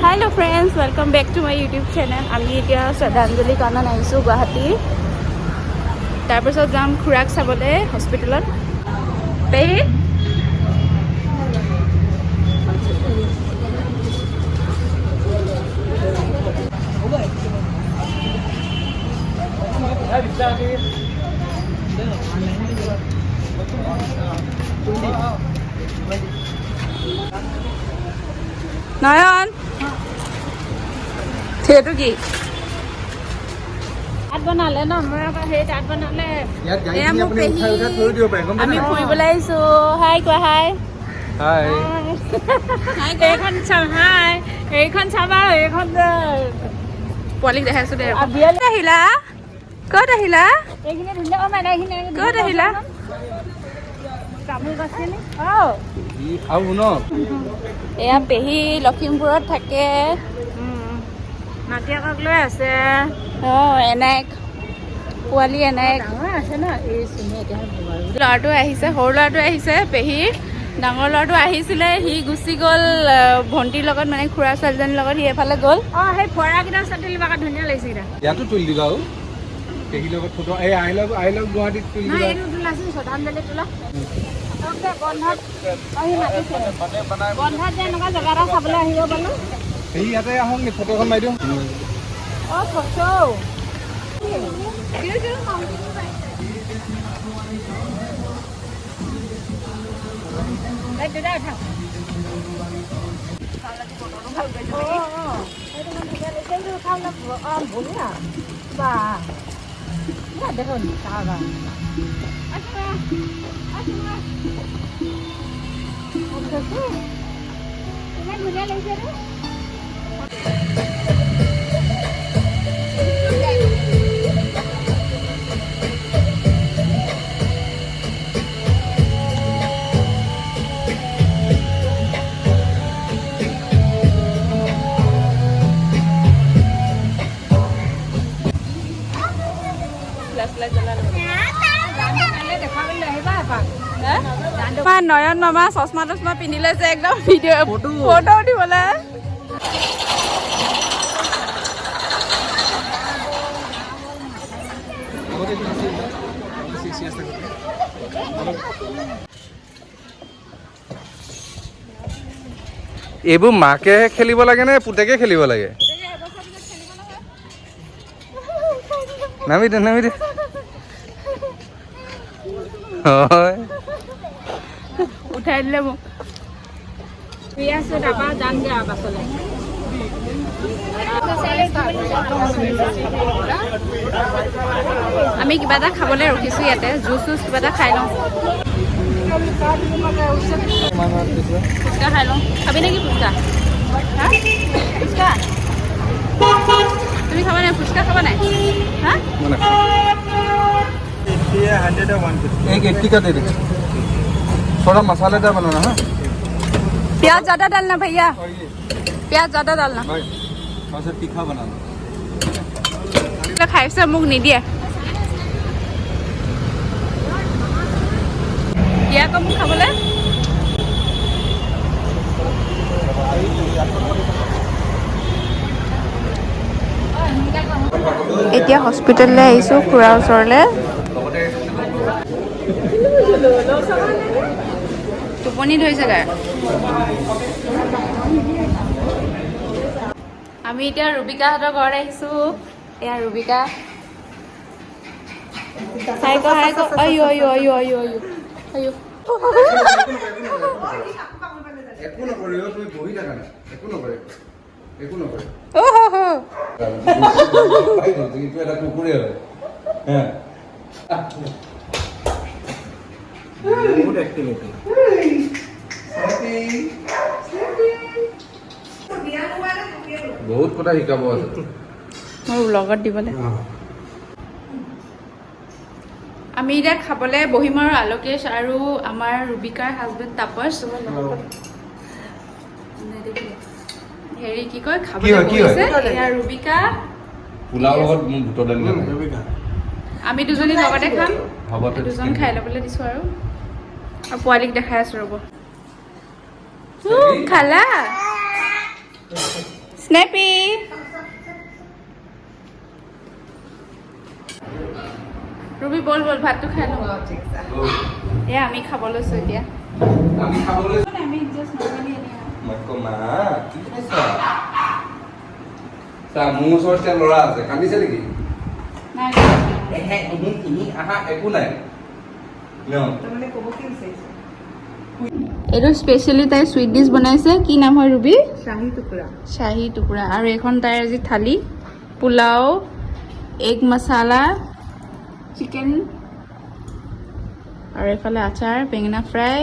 Hello friends, welcome back to my YouTube channel. আমি এতিয়া শ্ৰদ্ধাঞ্জলি কাৰণত আহিছোঁ গুৱাহাটী। তাৰপিছত যাম খুৰাক চাবলৈ হস্পিটেলত। পেহী নয়ন সেইটো কি তাত বনালে ন মই আকৌ সেই তাত বনালে এয়া মোক পেহী আমি ফুৰিবলৈ আহিছোঁ হাই কোৱা হাই হাই এইখন চাম হাই এইখন চাবা এইখন পোৱালীক দেখাইছোঁ দে আহিলা ক'ত আহিলা ক'ত আহিলা এয়া পেহী লখিমপুৰত থাকে নাতিয়েকক লৈ আছে এনেক পোৱালি এনেক আছে ন এই ল'ৰাটো আহিছে সৰু ল'ৰাটো আহিছে পেহী ডাঙৰ ল'ৰাটো আহিছিলে সি গুচি গ'ল ভণ্টিৰ লগত মানে খুৰা ছোৱালীজনীৰ লগত সি এফালে গ'ল সেই ফৰাকেইটা চাটি দিবা ধুনীয়া লাগিছে ইয়াতো তুলি দিবা আৰু পেহীৰ লগত ফটো এই আই লাভ গুৱাহাটীত তুলি দিবা এইটো তোলাচোন শ্ৰদ্ধাঞ্জলি তোলা বন্ধত বন্ধত যে এনেকুৱা জেগা এটা চাবলৈ আহিব পালো পেহী ইয়াতে আহোঁ নি ফটোখন মাৰি দিওঁ ফটো দেখুন ইমান ধুনীয়া লাগিছে নয়ন মামা চশমা টচমা পিন্ধি লৈছে একদম ভিডিঅ' ফটো উঠিবলৈ এইবোৰ মাকে খেলিব লাগে নে পুতেকে খেলিব লাগে নামি দে হয় উঠাই দিলে মোক আছে তাৰপৰা যাম দিয়া পাছলৈ আমি কিবা এটা খাবলৈ ৰখিছোঁ ইয়াতে জুচ চুচ কিবা এটা খাই লওঁ ফুচকা খাই লওঁ খাবি নেকি ফুচকা ফুচকা তুমি খাবা নাই ফুচকা খাবা নাই হা एक 80 का दे दे थोड़ा मसालेदार बनाना हाँ प्याज ज़्यादा डालना भैया प्याज ज़्यादा डालना थोड़ा सा तीखा बनाना खाइছে মোক নিদিয়ে দিয়া কম খাবলৈ এতিয়া হস্পিটেললৈ আহিছোঁ খুৰাৰ ওচৰলৈ টোপনি ধৰিছে গাৰ আমি এতিয়া ৰুবিকাহঁতৰ ঘৰত আহিছোঁ এয়া ৰুবিকা হাই ক আয়ো আয়ো আয়ো আয়ো আয়ো আয়ো একো নকৰিব তুমি বহি থাকা না একো নকৰে কিন্তু এটা কুকুৰে হয় বহুত এক্টিভিটি বহুত কথা শিকাব আছে মোৰ ব্লগত দিবলৈ আমি এতিয়া খাবলৈ বহিম আৰু আলোকেশ আৰু আমাৰ ৰুবিকাৰ হাজবেণ্ড তাপস হেৰি কি কয় খাবলৈ বহিছে এয়া ৰুবিকা পোলাও লগত মোৰ বুটৰ দালি আমি দুজনী লগতে খাম দুজন খাই ল'বলৈ দিছোঁ আৰু পোৱালীক দেখাই আছোঁ ৰ'ব খালা স্নেপি ৰুবি বল বল ভাতটো খাই লওঁ এয়া আমি খাব লৈছো এতিয়া আমি খাবলৈ আমি জাষ্ট নৰ্মেলি এনে মাকো মা কি কৈছা চা মোৰ ওচৰত ল'ৰা আছে কান্দিছে নেকি নাই আহা একো নাই এইটো স্পেচিয়েলি তাই চুইট ডিছ বনাইছে কি নাম হয় ৰুবি শ্বাহী টুকুৰা আৰু এইখন তাইৰ আজি থালি পোলাও এগ মছালা চিকেন আৰু এইফালে আচাৰ বেঙেনা ফ্ৰাই